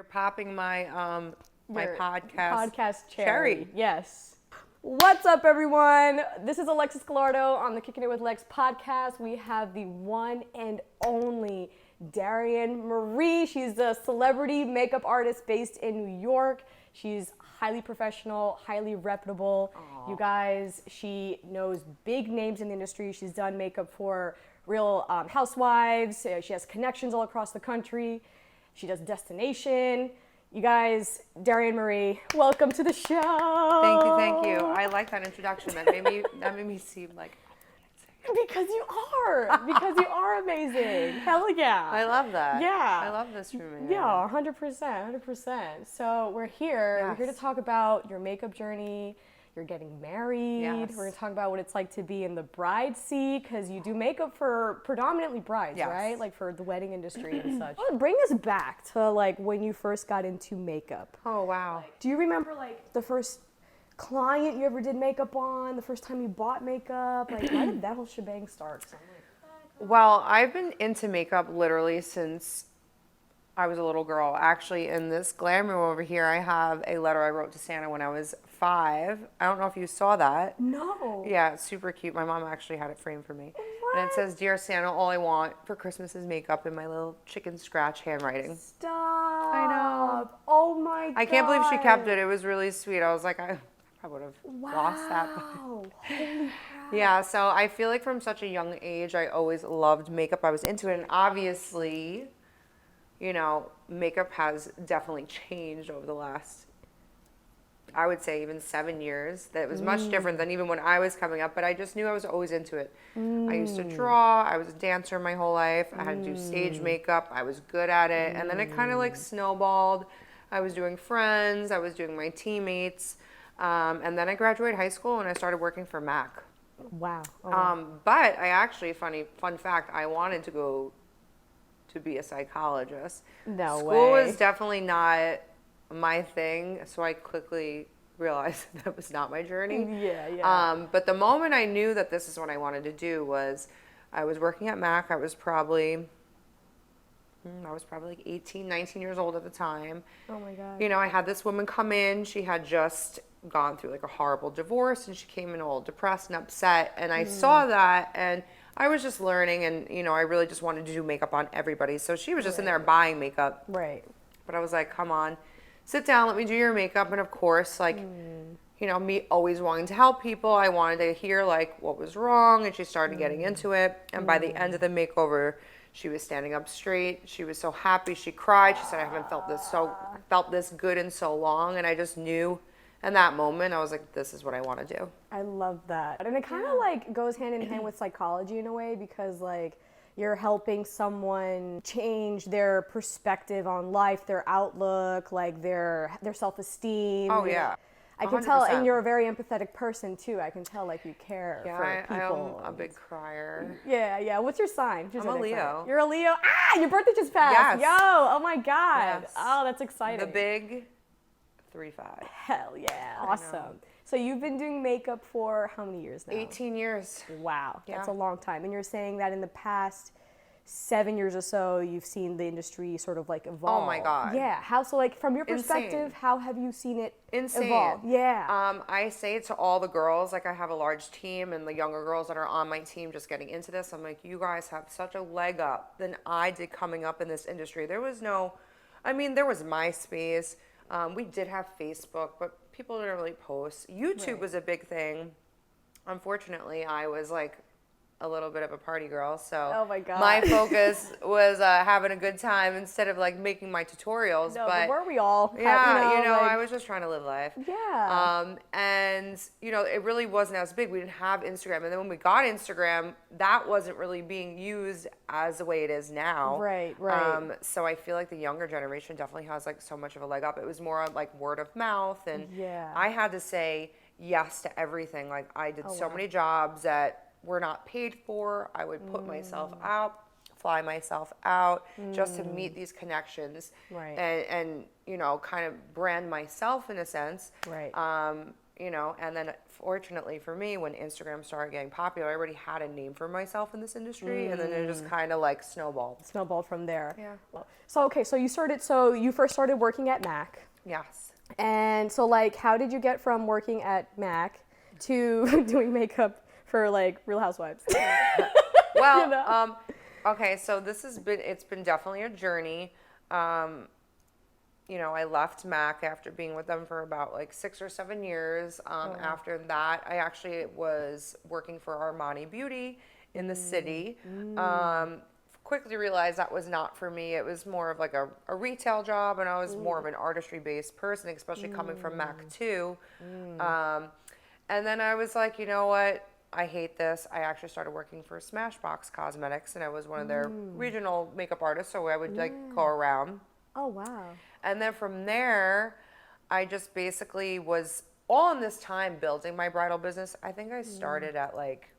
Popping my Your podcast cherry. Yes. What's up, everyone? This is Alexis Gallardo on the Kicking It with Lex podcast. We have the one and only Darian Marie. She's a celebrity makeup artist based in New York. She's highly professional, highly reputable. Aww. You guys, she knows big names in the industry. She's done makeup for Real Housewives. She has connections all across the country. She does Destination. You guys, Darian Marie, welcome to the show. Thank you. I like that introduction. That made me seem like because you are amazing. Hell yeah. I love that. Yeah. I love this for me. Yeah, 100%. So we're here. Yes. We're here to talk about your makeup journey. You're getting married. Yes. We're going to talk about what it's like to be in the bride seat because you do makeup for predominantly brides, yes. right? Like for the wedding industry and such. Well, bring us back to like when you first got into makeup. Oh, wow. Do you remember like the first client you ever did makeup on, the first time you bought makeup? Like, why did that whole shebang start? Well, I've been into makeup literally since I was a little girl. Actually, in this glam room over here, I have a letter I wrote to Santa when I was 5. I don't know if you saw that. No. Yeah, it's super cute. My mom actually had it framed for me. What? And it says, "Dear Santa, all I want for Christmas is makeup," in my little chicken scratch handwriting. Stop. I know. Oh my God. I can't believe she kept it. It was really sweet. I was like, I would have lost that. Wow. Holy crap. Yeah, so I feel like from such a young age, I always loved makeup. I was into it. And obviously, you know, makeup has definitely changed over the last, I would say, even 7 years. That was much different than even when I was coming up, but I just knew I was always into it. I used to draw. I was a dancer my whole life. I had to do stage makeup. I was good at it. And then it kind of like snowballed. I was doing Friends. I was doing my teammates. And then I graduated high school and I started working for MAC. Wow. But I actually, fun fact, I wanted to go to be a psychologist. No School way. was definitely not my thing, so I quickly realized that was not my journey. Yeah. But the moment I knew that this is what I wanted to do was I was working at MAC. I was probably like 18, 19 years old at the time. Oh my God. You know, I had this woman come in. She had just gone through like a horrible divorce and she came in all depressed and upset. And I saw that and I was just learning and, you know, I really just wanted to do makeup on everybody. So she was just in there buying makeup. Right. But I was like, come on, sit down, let me do your makeup. And of course, like, you know, me always wanting to help people, I wanted to hear like what was wrong. And she started getting into it. And by the end of the makeover, she was standing up straight. She was so happy. She cried. She said, I haven't felt this good in so long. And I just knew in that moment, I was like, this is what I want to do. I love that. And it kind of like goes hand in hand with psychology in a way because like you're helping someone change their perspective on life, their outlook, like their self-esteem. Oh, yeah. I can tell, 100%. and you're a very empathetic person too. I can tell like you care Yeah, for people. I'm a big crier. Yeah. What's your sign? I'm a Leo. You're a Leo? Ah, your birthday just passed. Yes. Yo, oh my God. Yes. Oh, that's exciting. The big 3-5. Hell yeah. Awesome. So you've been doing makeup for how many years now? 18 years. Wow. Yeah. That's a long time. And you're saying that in the past 7 years or so, you've seen the industry sort of like evolve. Oh my God. Yeah. How, so like from your perspective, Insane. how have you seen it Insane. evolve? Yeah. I say to all the girls, like I have a large team and the younger girls that are on my team just getting into this, I'm like, you guys have such a leg up than I did coming up in this industry. There was MySpace. We did have Facebook, but people didn't really post. YouTube was a big thing. Unfortunately, I was like a little bit of a party girl, so Oh my God. my focus was having a good time instead of like making my tutorials. No, but weren't we all? yeah, like, I was just trying to live life. Yeah. And you know, it really wasn't as big. We didn't have Instagram, and then when we got Instagram, that wasn't really being used as the way it is now. Right. So I feel like the younger generation definitely has like so much of a leg up. It was more like word of mouth, and Yeah. I had to say yes to everything. Like I did so many jobs that were not paid for. I would put myself out, fly myself out just to meet these connections Right. and you know, kind of brand myself in a sense. Right. you know, and then fortunately for me, when Instagram started getting popular, I already had a name for myself in this industry, and then it just kind of like snowballed. Snowballed from there. Yeah. So okay, so you first started working at Mac. Yes. And so like how did you get from working at Mac to doing makeup for like Real Housewives? Well, You know? okay, so it's been definitely a journey. You know, I left Mac after being with them for about like 6 or 7 years. After that, I actually was working for Armani Beauty in the city. Quickly realized that was not for me. It was more of like a retail job, and I was more of an artistry-based person, especially coming from Mac too. And then I was like, you know what? I hate this. I actually started working for Smashbox Cosmetics, and I was one of their regional makeup artists, so I would like go around. Oh wow. And then from there, I just basically was all in this time building my bridal business. I think I started at like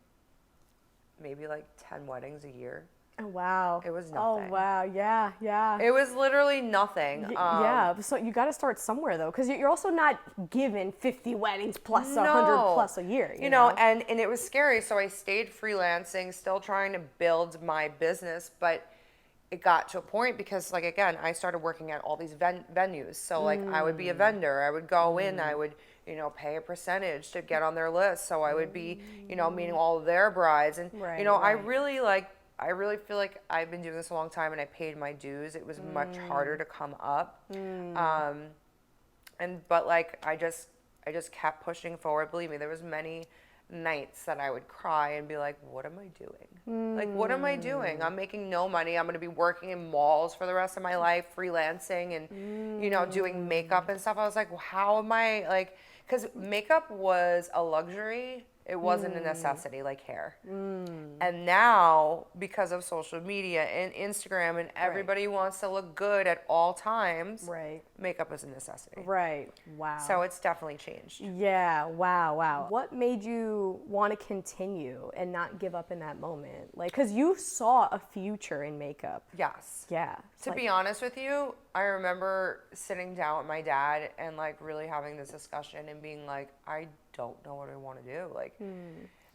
maybe like 10 weddings a year. Oh wow. It was Oh nothing. wow. Yeah. Yeah. It was literally nothing. Yeah, so you got to start somewhere though, because you're also not given 50 weddings plus No. 100 plus a year. You know, and it was scary. So I stayed freelancing, still trying to build my business, but it got to a point because, like, again, I started working at all these venues. So, like, I would be a vendor. I would go in. I would, you know, pay a percentage to get on their list. So I would be, you know, meeting all of their brides. And, Right, you know, right. I really feel like I've been doing this a long time and I paid my dues. It was much harder to come up. But like, I just kept pushing forward. Believe me, there was many nights that I would cry and be like, what am I doing? Like, what am I doing? I'm making no money. I'm going to be working in malls for the rest of my life, freelancing and, you know, doing makeup and stuff. I was like, well, how am I, like, because makeup was a luxury. It wasn't a necessity like hair. And now, because of social media and Instagram and everybody wants to look good at all times, Right. makeup is a necessity. Right. Wow. So it's definitely changed. Yeah, wow. What made you want to continue and not give up in that moment? Like, because you saw a future in makeup. Yes. Yeah. To be honest with you, I remember sitting down with my dad and like really having this discussion and being like, I don't know what I want to do. Like,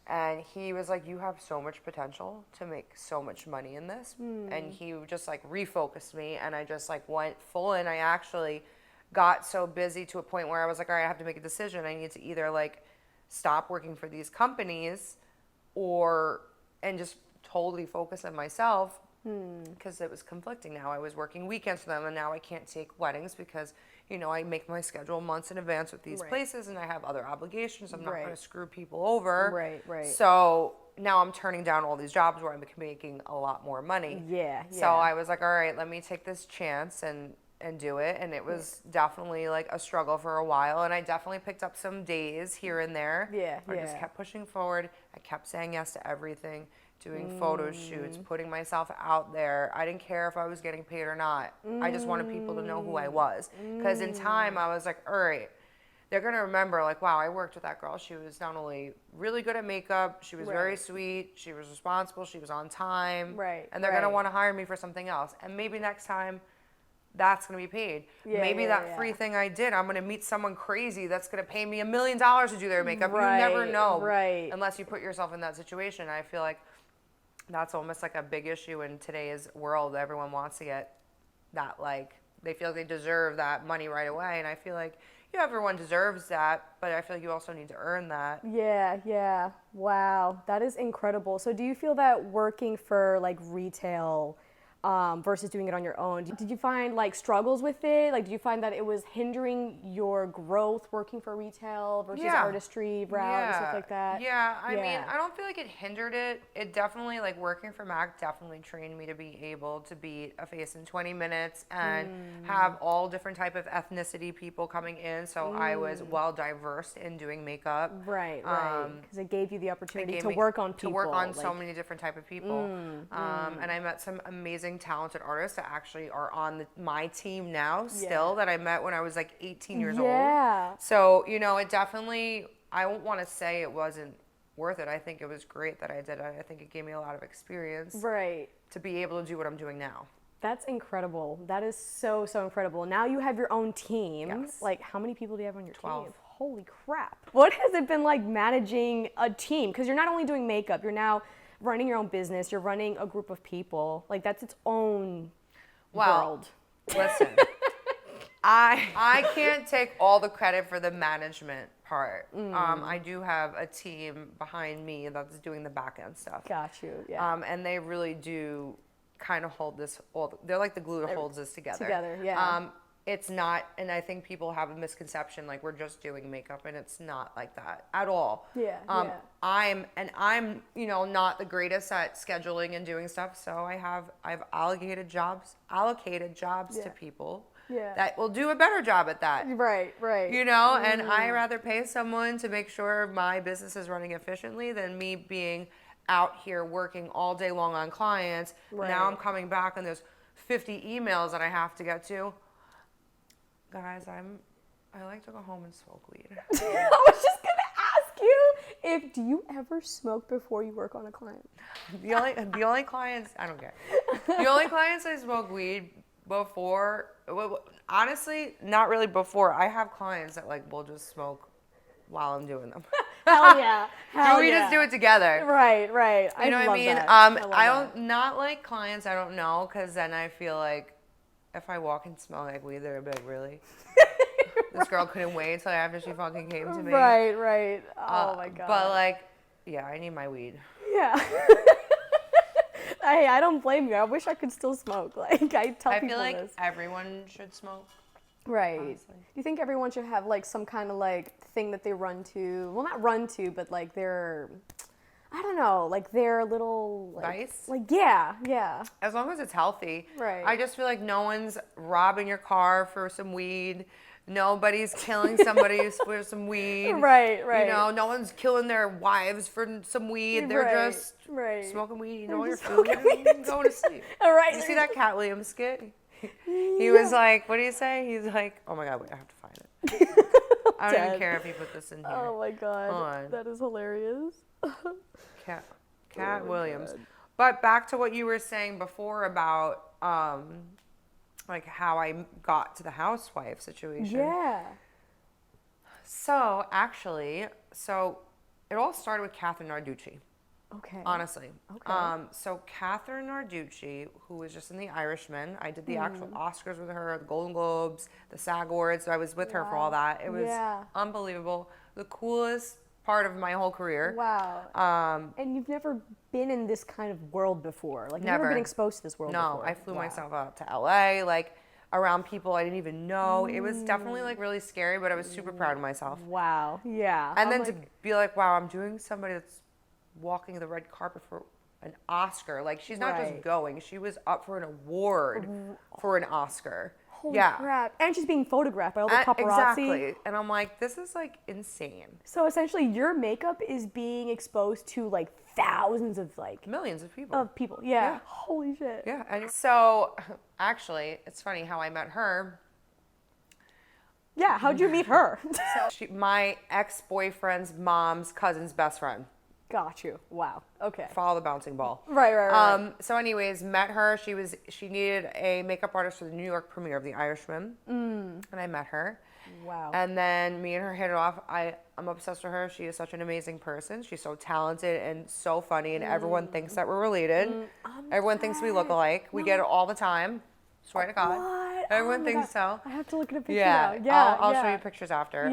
and he was like, you have so much potential to make so much money in this. And he just like refocused me and I just like went full in. I actually got so busy to a point where I was like, all right, I have to make a decision. I need to either like stop working for these companies and just totally focus on myself because it was conflicting now. I was working weekends for them and now I can't take weddings because, you know, I make my schedule months in advance with these places and I have other obligations. I'm not going to screw people over. Right. So now I'm turning down all these jobs where I'm making a lot more money. Yeah. So I was like, all right, let me take this chance and do it. And it was definitely like a struggle for a while. And I definitely picked up some days here and there. I just kept pushing forward. I kept saying yes to everything, doing photo shoots, putting myself out there. I didn't care if I was getting paid or not. I just wanted people to know who I was. Because in time, I was like, all right, they're going to remember, like, wow, I worked with that girl. She was not only really good at makeup, she was very sweet, she was responsible, she was on time. And they're going to want to hire me for something else. And maybe next time, that's going to be paid. Maybe that free thing I did, I'm going to meet someone crazy that's going to pay me $1 million to do their makeup. You never know unless you put yourself in that situation. I feel like that's almost like a big issue in today's world. Everyone wants to get that, like, they feel like they deserve that money right away. And I feel like, yeah, everyone deserves that, but I feel like you also need to earn that. Yeah. Wow, that is incredible. So do you feel that working for like retail versus doing it on your own, did you find like struggles with it? Like, did you find that it was hindering your growth working for retail versus artistry route and stuff like that? I mean, I don't feel like it hindered it. It definitely, like, working for Mac definitely trained me to be able to be a face in 20 minutes and have all different type of ethnicity people coming in. So I was well diverse in doing makeup. Right. Because it gave you the opportunity to work on people. To work on so many different type of people. And I met some amazing talented artists that actually are on my team now still that I met when I was like 18 years old. So, you know, it definitely, I won't want to say it wasn't worth it. I think it was great that I did it. I think it gave me a lot of experience to be able to do what I'm doing now. That's incredible. That is so incredible. Now you have your own team. Like, how many people do you have on your 12. team? holy crap. What has it been like managing a team? Because you're not only doing makeup, you're now running your own business, you're running a group of people. Like, that's its own world. Listen, I can't take all the credit for the management part. I do have a team behind me that's doing the back end stuff. Got you, yeah. And they really do kind of hold this, they're like the glue that holds this together. Together, yeah. It's not, and I think people have a misconception like we're just doing makeup, and it's not like that at all. Yeah, I'm not the greatest at scheduling and doing stuff, so I've allocated jobs to people that will do a better job at that. Right. And I rather pay someone to make sure my business is running efficiently than me being out here working all day long on clients. Right. Now I'm coming back and there's 50 emails that I have to get to. Guys, I like to go home and smoke weed. I was just gonna ask you do you ever smoke before you work on a client? The only clients, I don't care. The only clients I smoke weed before, honestly, not really before. I have clients that like will just smoke while I'm doing them. Hell yeah. We just do it together. Right. You know what I mean? That. I don't not like clients I don't know, because then I feel like if I walk and smell like weed, they're gonna be like, really? This girl couldn't wait until after she fucking came to me. Right. Oh my god. But like, yeah, I need my weed. Yeah. Hey, I don't blame you. I wish I could still smoke. Like, I tell people I feel like this. everyone should smoke. Right. Honestly. Do you think everyone should have like some kind of like thing that they run to? Well, not run to, but like their, I don't know, like their little like, vice? Like yeah. As long as it's healthy. Right. I just feel like no one's robbing your car for some weed. Nobody's killing somebody for some weed. Right. No one's killing their wives for some weed. They're just smoking weed, your food, and going to sleep. All right. You see that Cat Williams skit? He was like, what do you say? He's like, oh my God, wait, I have to find it. I don't even care if you put this in here. Oh my God. Hold on. That is hilarious. Cat Williams. But back to what you were saying before about like how I got to the housewife situation. Yeah. So actually, it all started with Catherine Narducci. Okay. Honestly. Okay. So Catherine Narducci, who was just in The Irishman, I did the actual Oscars with her, the Golden Globes, the SAG Awards. So I was with her for all that. It was unbelievable. The coolest part of my whole career. Wow. And you've never been in this kind of world before. Like, you've never been exposed to this world before. No, I flew myself out to LA, like around people I didn't even know. It was definitely like really scary, but I was super proud of myself. Wow. Yeah. And then to be like, wow, I'm doing somebody that's walking the red carpet for an Oscar. Like, she's not just going, she was up for an award for an Oscar. Holy crap. And she's being photographed by all the paparazzi. Exactly. And I'm like, this is like insane. So essentially your makeup is being exposed to like thousands of like millions of people. Yeah. Holy shit. Yeah. And so actually, it's funny how I met her. Yeah, how'd you meet her? My ex-boyfriend's mom's cousin's best friend. Got you. Wow. Okay. Follow the bouncing ball. Right. So anyways, met her. She needed a makeup artist for the New York premiere of The Irishman. And I met her. Wow. And then me and her hit it off. I'm obsessed with her. She is such an amazing person. She's so talented and so funny, and everyone thinks that we're related. Everyone thinks we look alike. We get it all the time. Swear to God. What? Everyone thinks so. I have to look at a picture now. I'll show you pictures after.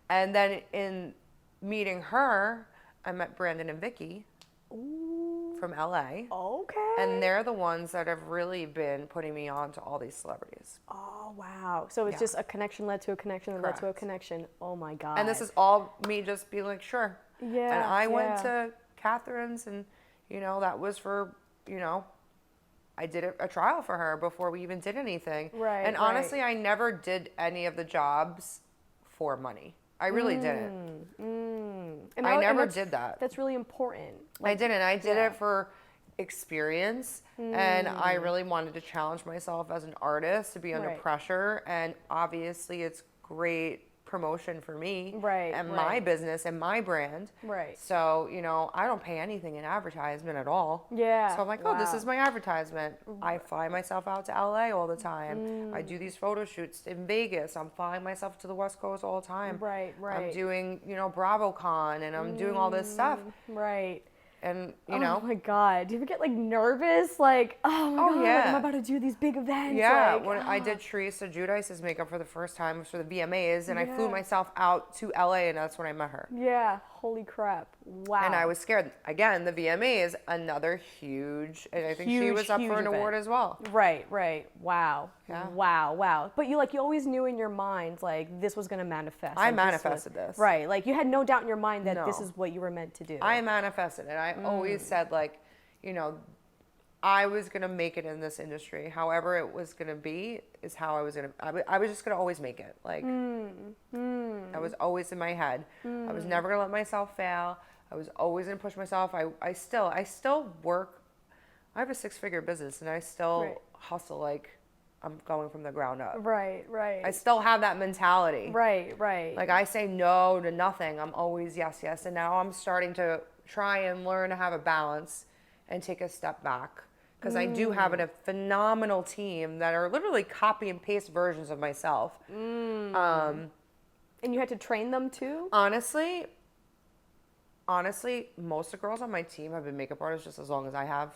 And then in meeting her, I met Brandon and Vicky from LA. Okay. And they're the ones that have really been putting me on to all these celebrities. Oh, wow. So it's just a connection led to a connection that led to a connection. Oh, my God. And this is all me just being like, sure. Yeah. And I went to Catherine's, and, that was for, I did a trial for her before we even did anything. Right. And honestly, I never did any of the jobs for money. I really didn't. And I never did that. That's really important. I didn't. I did it for experience, and I really wanted to challenge myself as an artist to be under pressure. And obviously, it's great promotion for me Right, and my right. business and my brand. Right. So, I don't pay anything in advertisement at all. Yeah. So I'm like, oh, this is Wow. my advertisement. I fly myself out to LA all the time. I do these photo shoots in Vegas. I'm flying myself to the West Coast all the time. Right, I'm right. doing, BravoCon and I'm doing all this stuff. Right. And, Oh my God. Do you ever get like nervous? Like, oh my oh God, like I'm yeah. about to do these big events. Yeah, Like, when I did Teresa Giudice's makeup for the first time, it was for the VMAs, and I flew Yeah. myself out to LA, and that's when I met her. yeah. Holy crap. Wow. And I was scared. Again, the VMAs, another huge, and I think she Huge, was up for huge an award event. as well. Right, right. Wow. Yeah. Wow, wow. But you always knew in your mind, like, this was going to manifest. I Like, manifested this. Right. Like, you had no doubt in your mind that this No. is what you were meant to do. I manifested it. I always said, like, I was going to make it in this industry. However it was going to be is how I was going to, I was just going to always make it. Like, that was always in my head. I was never going to let myself fail. I was always going to push myself. I still work. I have a 6-figure business and I still Right. hustle like I'm going from the ground up. Right, right. I still have that mentality. right, right. Like I say no to nothing. I'm always yes, yes. And now I'm starting to try and learn to have a balance and take a step back. Because I do have a phenomenal team that are literally copy and paste versions of myself. And you had to train them too? Honestly, most of the girls on my team have been makeup artists just as long as I have.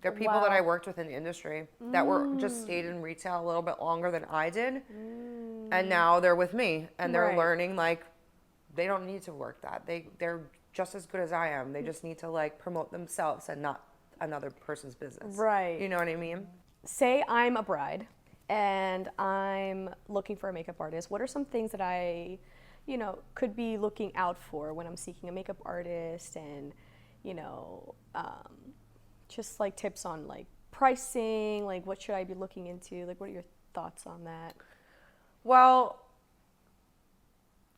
They're people that Wow. I worked with in the industry that were just stayed in retail a little bit longer than I did. And now they're with me and they're Right. learning like they don't need to work that. They're just as good as I am. They just need to like promote themselves and not another person's business. Right. You know what I mean? Say I'm a bride and I'm looking for a makeup artist. What are some things that I, could be looking out for when I'm seeking a makeup artist and, just like tips on like pricing, like what should I be looking into? Like what are your thoughts on that? Well,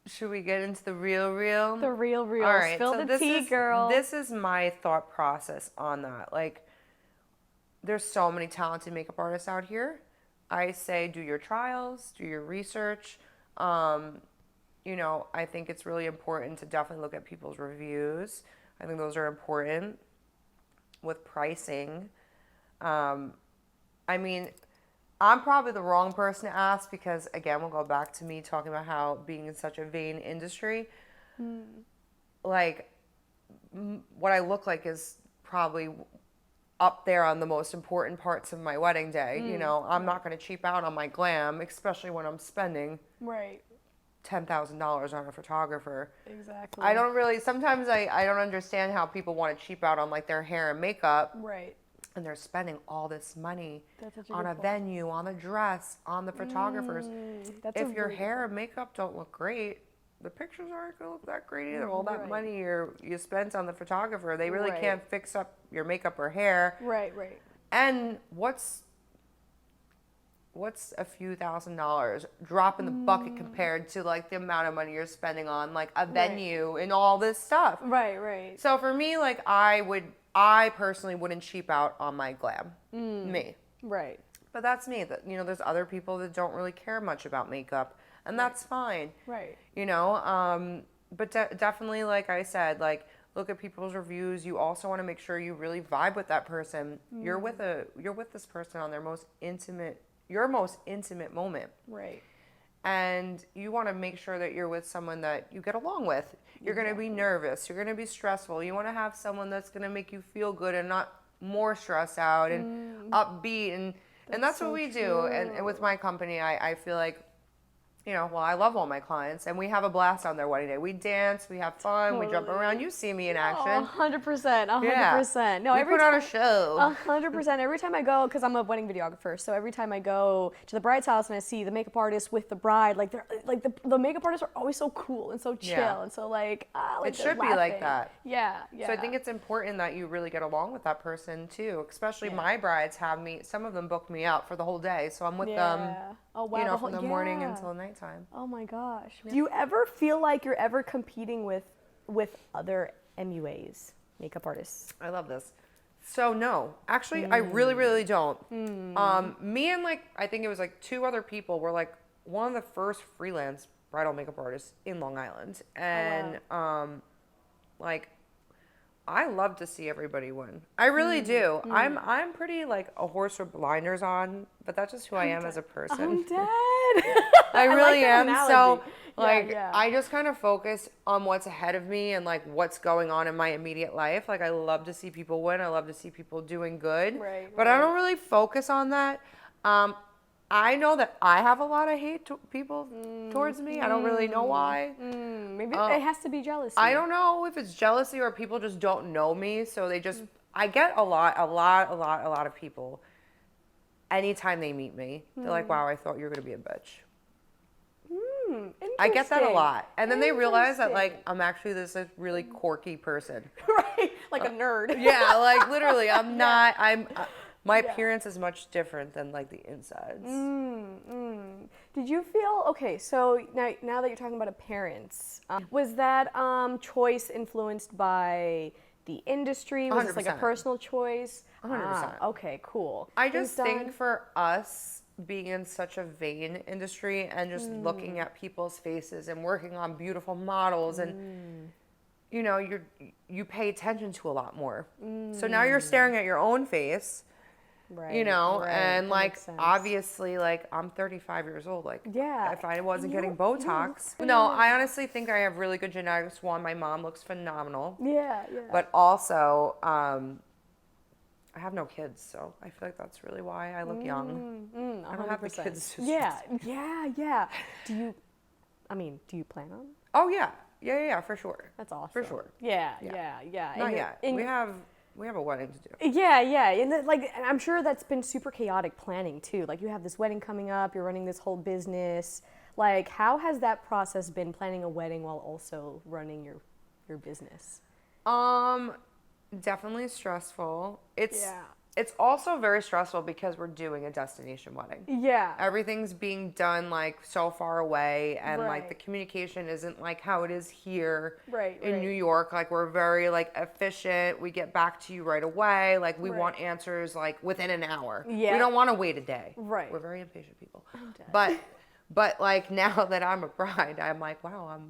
should we get into the real? The real All right, Spill so the this tea, is, girl. This is my thought process on that. Like, there's so many talented makeup artists out here. I say do your trials, do your research. I think it's really important to definitely look at people's reviews. I think those are important with pricing. I'm probably the wrong person to ask because, again, we'll go back to me talking about how being in such a vain industry, like, what I look like is probably up there on the most important parts of my wedding day. I'm not going to cheap out on my glam, especially when I'm spending Right. $10,000 on a photographer. Exactly. Sometimes I don't understand how people want to cheap out on like their hair and makeup. Right. And they're spending all this money That's such a on good a point. venue, on the dress, on the photographers. That's If a your really good hair and makeup don't look great, the pictures aren't going to look that great either. All that Right. money you spent on the photographer, they really Right. can't fix up your makeup or hair. Right, right. And what's a few $1,000s drop in the bucket compared to like the amount of money you're spending on like a venue and all this stuff. Right, right. So for me, like I personally wouldn't cheap out on my glam. Me. Right. But that's me. That there's other people that don't really care much about makeup, and that's fine. Right. But definitely, like I said, like look at people's reviews. You also want to make sure you really vibe with that person. You're with this person on your most intimate moment. Right. And you want to make sure that you're with someone that you get along with. You're going to be nervous. You're going to be stressful. You want to have someone that's going to make you feel good and not more stressed out and upbeat. And that's what we do. And with my company, I feel like, I love all my clients and we have a blast on their wedding day. We dance, we have fun, we jump around. You see me in action. 100%. 100%. No, we every put on a show. 100%. Every time I go, because I'm a wedding videographer, so every time I go to the bride's house and I see the makeup artist with the bride, like they're like the makeup artists are always so cool and so chill Yeah. and so like It they're should be like laughing. that. Yeah, yeah. So I think it's important that you really get along with that person too. Especially Yeah. my brides some of them book me out for the whole day. So I'm with them, Oh wow. from the morning until nighttime. Oh my gosh. Do you ever feel like you're ever competing with other MUAs, makeup artists? I love this. So no, actually, I really, really don't. Me and I think it was like 2 other people were like one of the first freelance bridal makeup artist in Long Island. And like I love to see everybody win. I really do. I'm pretty like a horse with blinders on, but that's just who I am as a person. I'm dead. I really like that am. So analogy. like Yeah. I just kind of focus on what's ahead of me and like what's going on in my immediate life. Like I love to see people win. I love to see people doing good. Right, But I don't really focus on that. I know that I have a lot of hate people towards me. I don't really know why. Maybe it has to be jealousy. I don't know if it's jealousy or people just don't know me. So they just, I get a lot of people. Anytime they meet me, they're like, wow, I thought you were going to be a bitch. I get that a lot. And then they realize that like, I'm actually this like, really quirky person. Right, like a nerd. Yeah, like literally, I'm not, my appearance is much different than like the insides. Did you feel, okay, so now that you're talking about appearance, was that choice influenced by the industry? Was this like a 100%. personal choice? 100%. Okay, cool. I just think for us being in such a vain industry and just looking at people's faces and working on beautiful models and you know, you pay attention to a lot more. So now you're staring at your own face. Right, You know, right, and that like makes sense. obviously, like I'm 35 years old. Like, Yeah, if I wasn't getting you Botox, no, I honestly think I have really good genetics. One, my mom looks phenomenal, Yeah. but also, I have no kids, so I feel like that's really why I look young. I don't have the 100%. kids. Yeah. Do you plan on? Oh yeah, for sure. That's awesome. For sure. Yeah. Not yet. We have a wedding to do. Yeah, and and I'm sure that's been super chaotic planning too. Like you have this wedding coming up, you're running this whole business. Like how has that process been, planning a wedding while also running your business? Definitely stressful. It's also very stressful because we're doing a destination wedding. Yeah. Everything's being done like so far away and like Right. the communication isn't like how it is here Right, in right. New York. Like we're very like efficient. We get back to you right away. Like we Right. want answers like within an hour. Yeah. We don't want to wait a day. Right. We're very impatient people. dead. But like now that I'm a bride, I'm like, wow,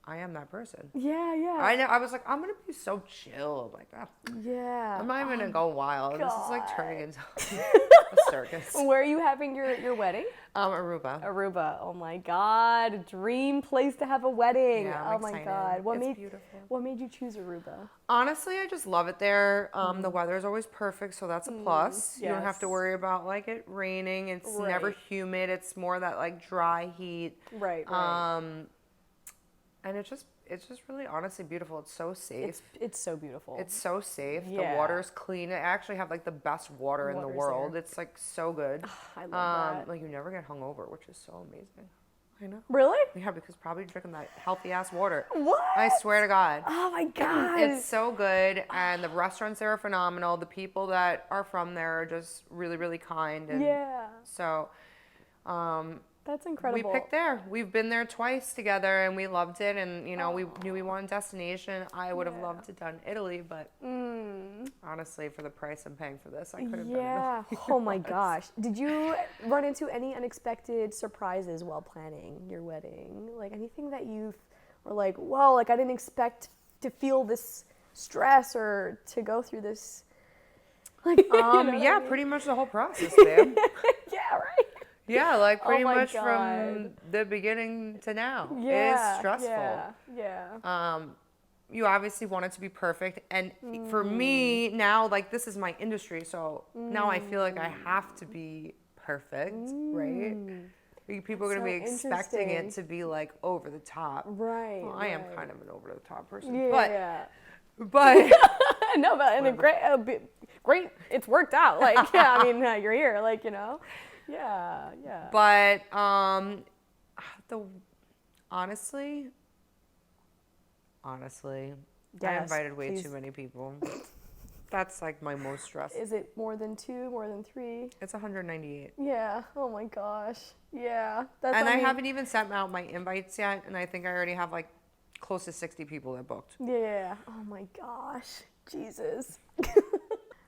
I am that person. Yeah. I know. I was like, I'm gonna be so chill. I'm like, Yeah. I'm not even gonna go wild. This is like turning into a circus. Where are you having your wedding? Aruba. Aruba. Oh my God, dream place to have a wedding. Yeah, I'm oh my excited. God, It's beautiful. What made you choose Aruba? Honestly, I just love it there. The weather is always perfect, so that's a plus. You don't have to yes. worry about like it raining. It's never Right. humid. It's more that like dry heat. Right. And it's just really honestly beautiful. It's so safe. It's so beautiful. It's so safe. Yeah. The water's clean. I actually have like the best water in the Water's world. there. It's like so good. I love that. Like you never get hungover, which is so amazing. I know. Really? Yeah, because probably drinking that healthy ass water. What? I swear to God. Oh my God. It's so good, and the restaurants there are phenomenal. The people that are from there are just really, really kind. And Yeah. So, That's we incredible. picked there. We've been there twice together, and we loved it. And you know, we knew we wanted destination. I would have loved to done Italy, but honestly, for the price I'm paying for this, I could have done Yeah. Italy. Oh my gosh. Did you run into any unexpected surprises while planning your wedding? Like anything that you were like, whoa, like I didn't expect to feel this stress or to go through this. Like, you know what I Yeah, mean? pretty much the whole process, man. Yeah, right. Yeah, like pretty my much God. from the beginning to now. Yeah. It's stressful. Yeah. You obviously want it to be perfect, and for me now, like this is my industry, so now I feel like I have to be perfect, right? People are going to be so expecting it interesting. to be like over the top. Right. Well, I am right. kind of an over the top person, Yeah. but No, but in a great. It's worked out. Like, yeah, I mean, you're here. Like, you know. Yeah. but honestly, I Yes, invited way please. too many people. That's like my most stress. Is it more than 2? More than 3? It's 198. Yeah. Oh my gosh. Yeah. That's. And I mean, haven't even sent out my invites yet, and I think I already have like close to 60 people that booked. Yeah. Oh my gosh. Jesus.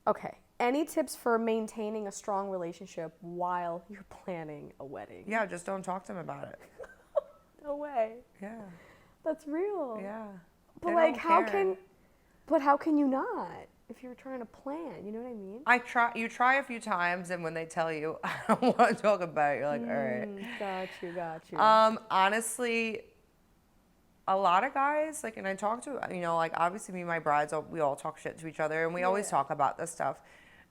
Okay. Any tips for maintaining a strong relationship while you're planning a wedding? Yeah, just don't talk to them about it. No way. Yeah. That's real. Yeah. But They like, don't care. how can you not if you're trying to plan? You know what I mean? You try a few times, and when they tell you, I don't want to talk about it, you're like, all right. Got you. Honestly, a lot of guys, like, and I talk to, like, obviously me and my brides, we all talk shit to each other, and we always talk about this stuff.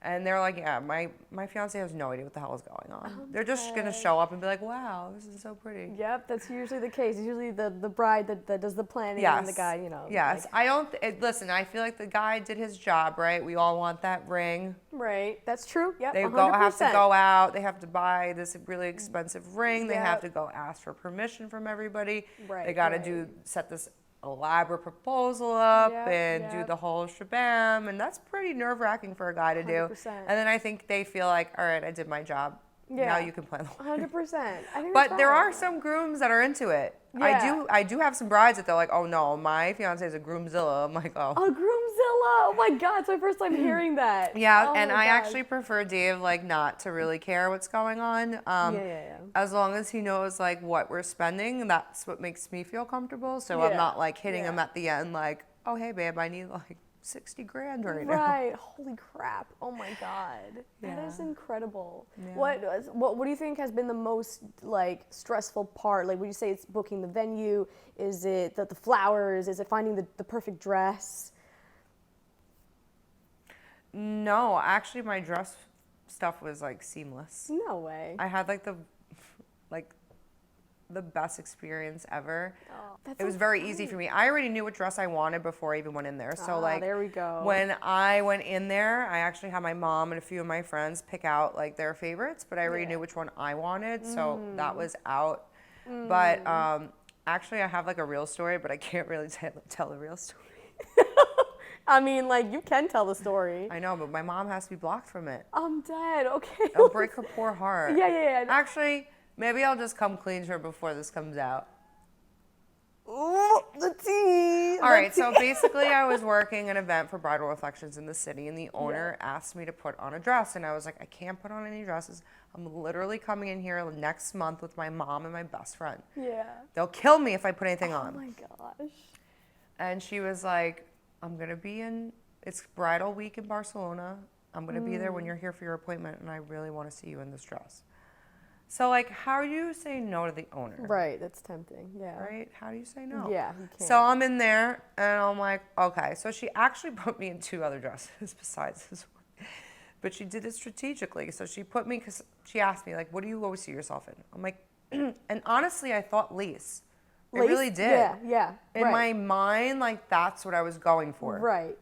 And they're like, yeah, my fiance has no idea what the hell is going on. They're just going to show up and be like, wow, this is so pretty. Yep, that's usually the case. It's usually the bride that does the planning and the guy, Yes. like, I don't, listen, I feel like the guy did his job, right? We all want that ring. right. That's true. Yep, They 100%. have to go out. They have to buy this really expensive ring. They have Yep. to go ask for permission from everybody. Right, They got to right. set this elaborate proposal up Yep, and do yep. the whole shabam. And that's pretty nerve-wracking for a guy to do. 100%. And then I think they feel like, all right, I did my job. Yeah. Now you can plan the wedding. 100%. I think But that's there are valid. some grooms that are into it. Yeah. I do have some brides that they're like, oh no, my fiance is a groomzilla. I'm like, oh. A groomzilla! Oh my god, it's my first time hearing that. Yeah, Oh and my I God. actually prefer Dave like not to really care what's going on. Yeah. As long as he knows like what we're spending, that's what makes me feel comfortable. So I'm Yeah, not like hitting him yeah. at the end like, oh hey babe, I need like 60 grand right now. Right. Holy crap. Oh my god. That is Yeah. incredible. Yeah. What do you think has been the most like stressful part? Like would you say it's booking the venue? Is it the flowers? Is it finding the perfect dress? No, actually my dress stuff was like seamless. No way. I had like the best experience ever. Oh, that's It was so very funny. easy for me. I already knew what dress I wanted before I even went in there. So like there we go. when I went in there, I actually had my mom and a few of my friends pick out like their favorites, but I already Yeah. knew which one I wanted, so that was out. But actually I have like a real story, but I can't really tell the real story. I mean, like you can tell the story. I know, but my mom has to be blocked from it. I'm dead. Okay. It'll break her poor heart. Yeah. Actually, maybe I'll just come clean to her before this comes out. Ooh, the tea. All right, so basically I was working an event for Bridal Reflections in the city, and the owner asked me to put on a dress, and I was like, I can't put on any dresses. I'm literally coming in here next month with my mom and my best friend. Yeah. They'll kill me if I put anything Oh on. my gosh. And she was like, I'm going to be it's bridal week in Barcelona. I'm going to be there when you're here for your appointment, and I really want to see you in this dress. So, like, how do you say no to the owner? Right, that's tempting. Yeah. Right? How do you say no? Yeah, you can't. So I'm in there, and I'm like, okay. So she actually put me in 2 other dresses besides this one. But she did it strategically. So she put me, because she asked me, like, what do you always see yourself in? I'm like, and honestly, I thought lace. I Lace? really did. Yeah. In my mind, like, that's what I was going for. Right.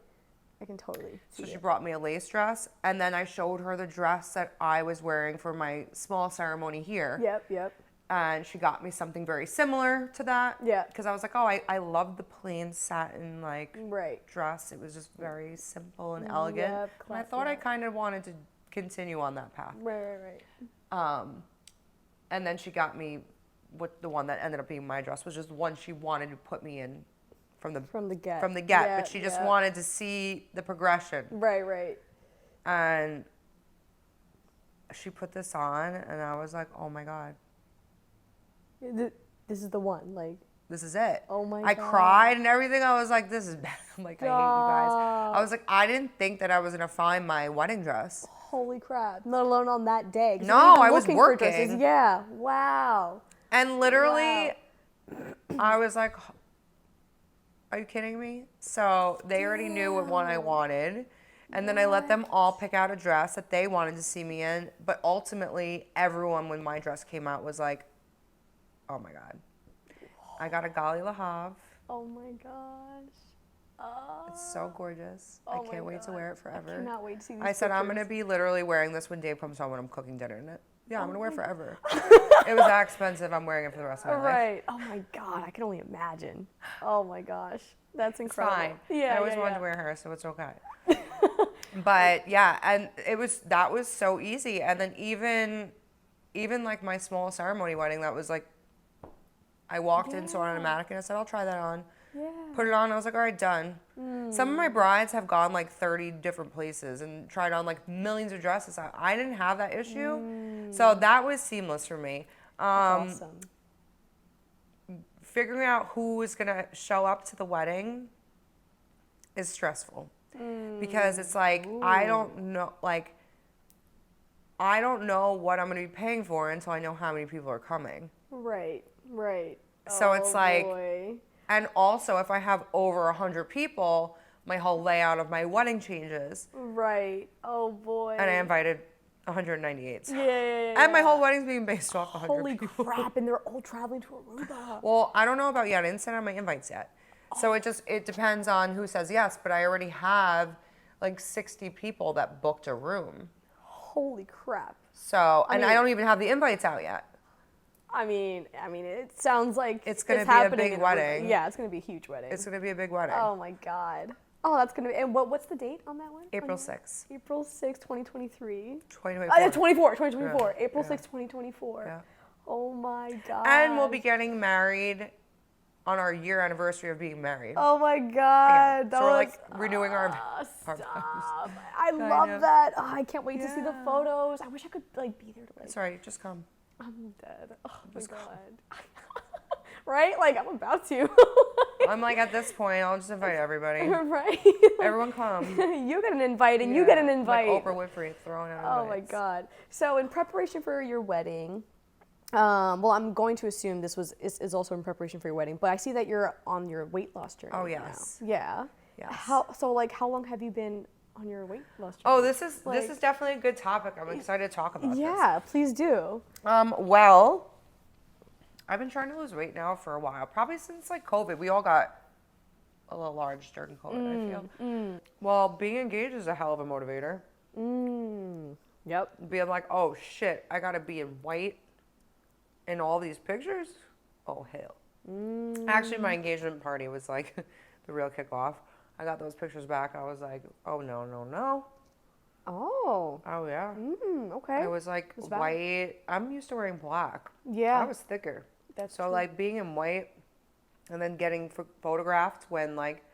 I can totally see So she it. brought me a lace dress, and then I showed her the dress that I was wearing for my small ceremony here. Yep. And she got me something very similar to that. Yeah. Because I was like, oh, I love the plain satin, like, Right. dress. It was just very simple and elegant. Yep, And I thought I yeah. kind of wanted to continue on that path. Right. And then she got me the one that ended up being my dress was just one she wanted to put me in from the get. but she just wanted to see the progression. Right. And she put this on, and I was like, oh my God, This is the one. Like, this is it. Oh my I God. cried and everything. I was like, this is bad. I'm like, I hate you guys. Stop. I was like, I didn't think that I was going to find my wedding dress. holy crap. Not alone on that day. 'Cause No, you're even I was looking for dresses. working. Yeah. Wow. And literally, I was like, are you kidding me? So they already knew what one I wanted. And then I let them all pick out a dress that they wanted to see me in. But ultimately, everyone, when my dress came out, was like, oh my God. I got a Gali Le Havre. Oh my gosh. It's so gorgeous. Oh I my can't wait to God. wear it forever. I cannot wait to see these I said, I'm going to pictures. be literally wearing this when Dave comes home and I'm cooking dinner in it. Yeah, I'm going to wear it forever. It was that expensive. I'm wearing it for the rest of my life. Right. Oh my God. I can only imagine. Oh my gosh. That's It's incredible. fine. Yeah. I always yeah, wanted yeah. to wear her, so it's okay. But yeah, and that was so easy. And then even like my small ceremony wedding, that was like, I walked in, saw it on a mannequin, I said, I'll try that on. Yeah. Put it on, I was like, all right, done. Some of my brides have gone like 30 different places and tried on like millions of dresses. I didn't have that issue. So that was seamless for me. That's awesome. figuring out who is going to show up to the wedding is stressful. Because it's like, I don't know what I'm going to be paying for until I know how many people are coming. Right. So it's like, Boy. and also if I have over 100 people, my whole layout of my wedding changes. Right. Oh boy. And I invited 198. Yeah. And my whole wedding's being based off 100 Holy people. crap! And they're all traveling to Aruba. Well, I don't know about yet. I didn't send out my invites yet. So it depends on who says yes, but I already have like 60 people that booked a room. Holy crap! So, I I mean- don't even have the invites out yet. I mean, it sounds like It's gonna be a happening big in Aruba. wedding. Yeah, it's gonna be a huge wedding. It's going to be a big wedding. Oh my god. Oh, that's gonna be. And what's the date on that one? April 6th, April 6th, 2023. 2024. 2024. Yeah, April yeah. 6th, 2024. Yeah. Oh my god. And we'll be getting married on our year anniversary of being married. Oh my god. So we're like renewing our Stop. vows. I love know. that. Oh, I can't wait to see the Yeah. photos. I wish I could like be there to like. Sorry, just come. I'm dead. Oh my Just god. Right? Like I'm about to. I'm like, at this point, I'll just invite everybody. Right? Everyone come. You get an invite and you get an Yeah, invite. Like Oprah Winfrey throwing out Oh my invites. god. So in preparation for your wedding, well, I'm going to assume this is also in preparation for your wedding, but I see that you're on your weight loss journey. Oh, now. yes. Yeah. Yes. How long have you been on your weight loss journey? Oh, this is Like- definitely a good topic. I'm excited to talk about Yeah, please do. this. Well, I've been trying to lose weight now for a while. Probably since like COVID. We all got a little large during COVID, I feel. Well, being engaged is a hell of a motivator. Yep. Being like, oh shit, I gotta be in white in all these pictures? Oh hell. Actually, my engagement party was like the real kickoff. I got those pictures back. I was like, oh no. Oh. Oh yeah. Okay. I was like That's valid. white. I'm used to wearing black. Yeah. I was thicker. That's so true. like being in white and then getting photographed when like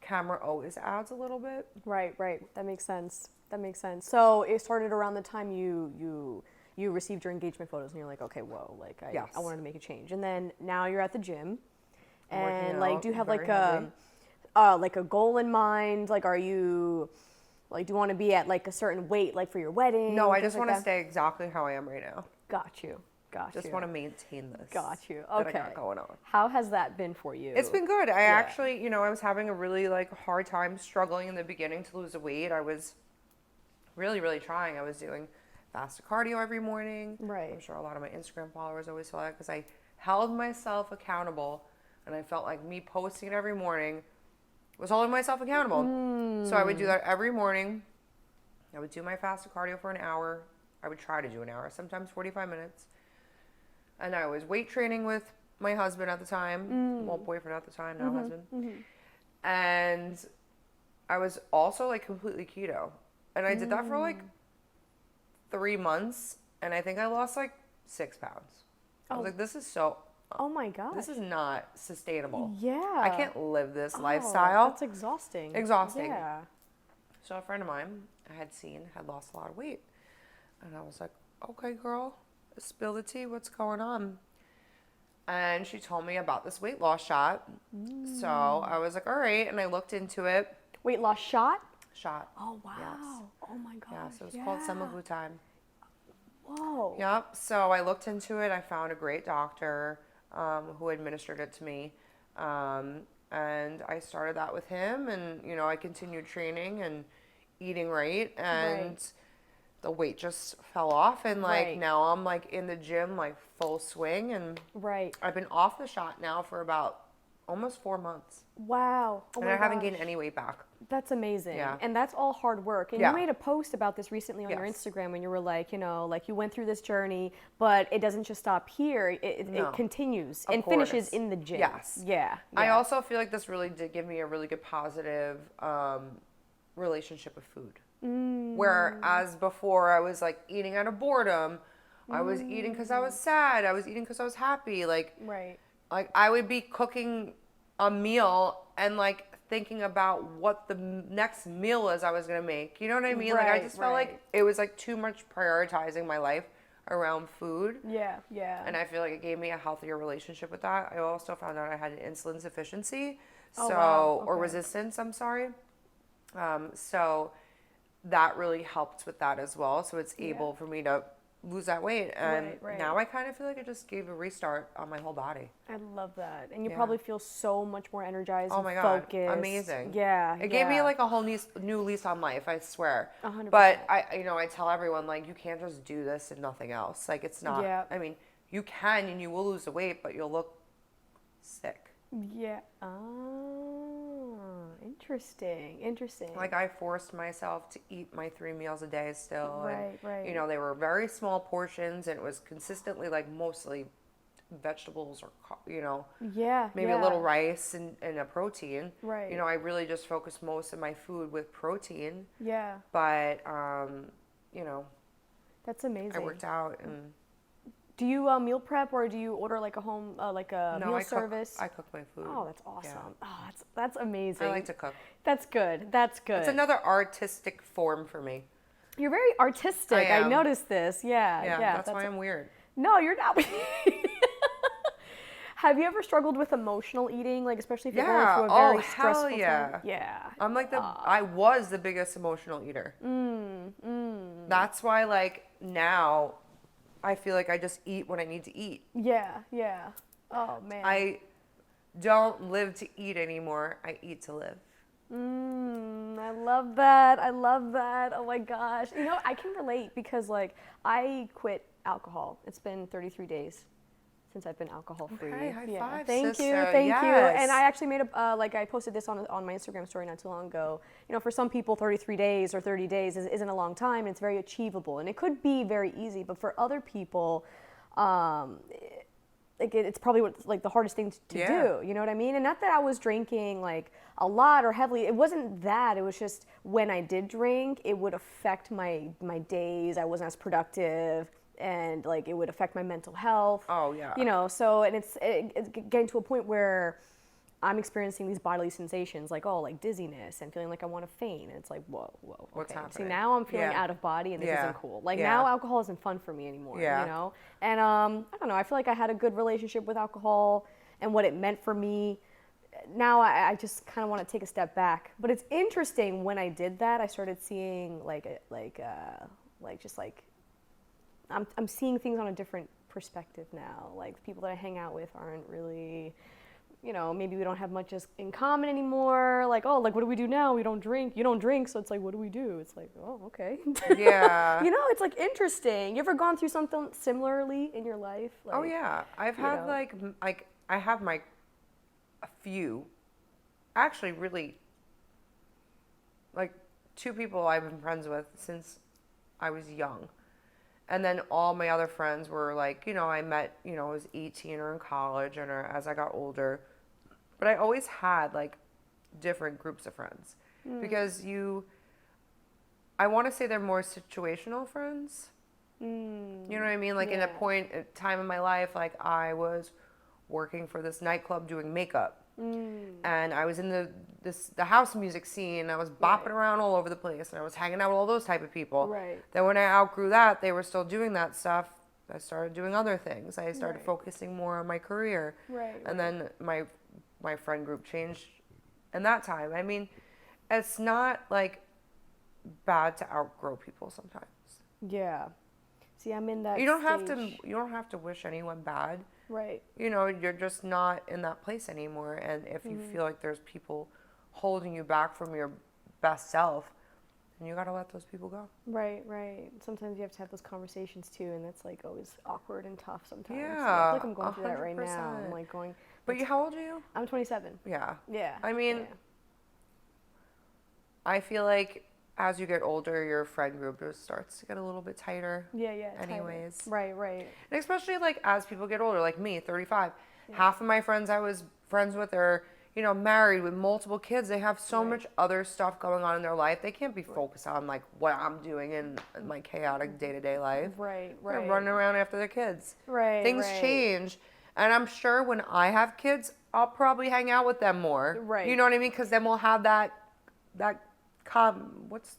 camera always adds a little bit. Right. That makes sense. So it started around the time you received your engagement photos, and you're like, okay, whoa, like Yes. I wanted to make a change, and then now you're at the gym, I'm working and like, out do you have very like a goal in mind? Like, are you like, do you want to be at like a certain weight, like for your wedding? No, I things just like want to that? stay exactly how I am right now. Got you. Just want to maintain this. Got you. That Okay. I got going on. How has that been for you? It's been good. I actually, I was having a really like hard time struggling in the beginning to lose the weight. I was really, really trying. I was doing fasted cardio every morning. Right. I'm sure a lot of my Instagram followers always saw that because I held myself accountable, and I felt like me posting it every morning was holding myself accountable. So I would do that every morning. I would do my fasted cardio for an hour. I would try to do an hour, sometimes 45 minutes. And I was weight training with my husband at the time, well, boyfriend at the time, now husband. And I was also like completely keto. And I did that for like 3 months. And I think I lost like 6 pounds. I was like, this is Oh my god. this is not sustainable. Yeah. I can't live this Oh, lifestyle. That's exhausting. Exhausting. Yeah. So a friend of mine I had seen had lost a lot of weight. And I was like, okay, girl, spill the tea. What's going on? And she told me about this weight loss shot. So I was like, all right. And I looked into it. Weight loss shot? Shot. Oh wow. Yes. Oh my gosh. Yeah, so it's called semaglutide. Whoa. Yep. So I looked into it. I found a great doctor who administered it to me. And I started that with him. And, I continued training and eating right. And the weight just fell off. And, Right. now I'm, in the gym, full swing. And Right. I've been off the shot now for about almost 4 months. Wow. Oh And my I haven't gosh. gained any weight back. That's amazing. Yeah. And that's all hard work. And Yeah. you made a post about this recently on your Yes. Instagram when you were like, you went through this journey, but it doesn't just stop here. It No. continues Of and finishes course. in the gym. Yes. Yeah. I yeah. also feel like this really did give me a really good positive relationship with food. Whereas before I was eating out of boredom, I was eating because I was sad, I was eating because I was happy. Right. I would be cooking a meal and thinking about what the next meal is I was gonna make. You know what I mean? I Right, just felt right. like it was too much prioritizing my life around food. Yeah, yeah. And I feel like it gave me a healthier relationship with that. I also found out I had an insulin deficiency, Oh, so wow. or Okay. resistance, I'm sorry. So that really helped with that as well. So it's Yeah. able for me to lose that weight. And Right, right. now I kind of feel like it just gave a restart on my whole body. I love that. And you Yeah. probably feel so much more energized Oh and my God. focused. Amazing. Yeah. It gave me like a whole new lease on life, I swear. 100%. But I tell everyone, like, you can't just do this and nothing else. Like, it's not, Yeah. I mean, you can and you will lose the weight, but you'll look sick. Yeah. Oh, interesting. Interesting. Like, I forced myself to eat my 3 meals a day still. Right, and, right. You know, they were very small portions and it was consistently, like, mostly vegetables or, Yeah. maybe a little rice and a protein. Right. You know, I really just focused most of my food with protein. Yeah. But, you know, That's amazing. I worked out and Do you meal prep or do you order like a home, like a meal service? I cook my food. Oh, that's awesome. Yeah. Oh, that's amazing. I like to cook. That's good. That's good. It's another artistic form for me. You're very artistic. I am. noticed this. Yeah. Yeah, that's why I'm weird. No, you're not. Have you ever struggled with emotional eating, like especially if you're going through a very stressful time? Yeah. I'm like I was the biggest emotional eater. That's why, like, now I feel like I just eat when I need to eat. Yeah, yeah. Oh man. I don't live to eat anymore. I eat to live. I love that. I love that. Oh my gosh. You know, I can relate because like I quit alcohol. It's been 33 days since I've been alcohol free. Okay, high five, Thank you, sister. thank you. Yes. And I actually made a like I posted this on my Instagram story not too long ago. You know, for some people, 33 days or 30 days isn't a long time. And it's very achievable, and it could be very easy. But for other people, it's probably like the hardest thing to do. You know what I mean? And not that I was drinking like a lot or heavily. It wasn't that. It was just when I did drink, it would affect my days. I wasn't as productive. And like it would affect my mental health. Oh yeah. You know, so and it's getting to a point where I'm experiencing these bodily sensations like dizziness and feeling like I want to faint. And it's like whoa. Okay. What's happening? See, now I'm feeling out of body and this isn't cool. Like now alcohol isn't fun for me anymore. Yeah. You know, and I don't know. I feel like I had a good relationship with alcohol and what it meant for me. Now I just kind of want to take a step back. But it's interesting when I did that, I started seeing I'm seeing things on a different perspective now. Like people that I hang out with aren't really, you know, maybe we don't have much in common anymore. Like, oh, like what do we do now? We don't drink. You don't drink, so it's like, what do we do? It's like, oh, okay. Yeah. You know, it's like interesting. You ever gone through something similarly in your life? Like, Oh yeah, I've had like I have a few, actually really, like 2 people I've been friends with since I was young. And then all my other friends were like, you know, I met, you know, I was 18 or in college and as I got older. But I always had like different groups of friends because I want to say they're more situational friends. You know what I mean? Like in a time in my life, like I was working for this nightclub doing makeup. And I was in the house music scene. I was bopping around all over the place, and I was hanging out with all those type of people. Right. Then when I outgrew that, they were still doing that stuff. I started doing other things. I started focusing more on my career. Right. And then my friend group changed in that time. I mean, it's not like bad to outgrow people sometimes. Yeah. See, I'm in that. You don't stage. you don't have to wish anyone bad. Right. You know, you're just not in that place anymore. And if you feel like there's people holding you back from your best self, then you got to let those people go. Right, right. Sometimes you have to have those conversations too, and that's like always awkward and tough sometimes. Yeah, I feel like I'm going through that right now. 100%. I'm like going. But how old are you? I'm 27. Yeah. Yeah. I mean, yeah. I feel like as you get older, your friend group just starts to get a little bit tighter. Yeah, Anyways. tighter. Right, right. And especially like as people get older, like me, 35. Half of my friends I was friends with are, you know, married with multiple kids. They have so much other stuff going on in their life. They can't be focused on like what I'm doing in my chaotic day-to-day life. Right, They're right. running around after their kids. Right, Things right. change. And I'm sure when I have kids, I'll probably hang out with them more. Right. You know what I mean? Because then we'll have what's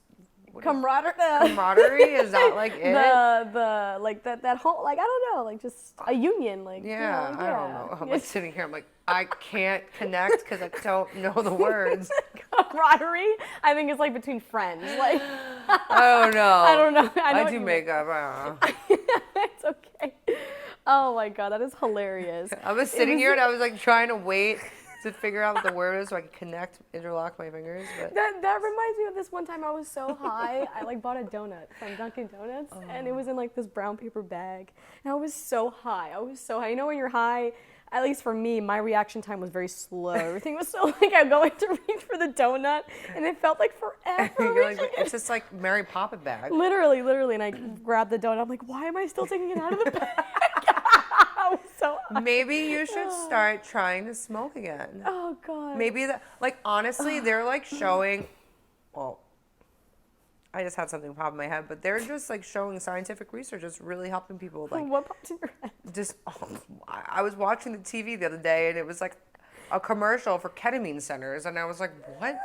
camaraderie? Is that like it? The like that whole like I don't know, like just a union, like Yeah, you know, I don't know. I'm like sitting here. I'm like, I can't connect because I don't know the words. Camaraderie, I think it's like between friends. Like I don't know. I don't know. I know I what do you mean. makeup. I don't know. It's okay. Oh my god, that is hilarious. I was sitting here and I was like trying to wait to figure out what the word is so I could interlock my fingers. But That reminds me of this one time I was so high. I like bought a donut from Dunkin' Donuts and it was in like this brown paper bag. And I was so high. You know when you're high, at least for me, my reaction time was very slow. Everything was so like I'm going to reach for the donut and it felt like forever. you're like, it's just like Mary Poppins bag. Literally. And I grabbed the donut. I'm like, why am I still taking it out of the bag? I was so high. Maybe you should start trying to smoke again. Oh god. Maybe that, like, honestly, they're like showing, well, I just had something pop in my head, but they're just like showing scientific research that's really helping people. Like, What popped in your head? just, I was watching the TV the other day and it was like a commercial for ketamine centers, and I was like, what?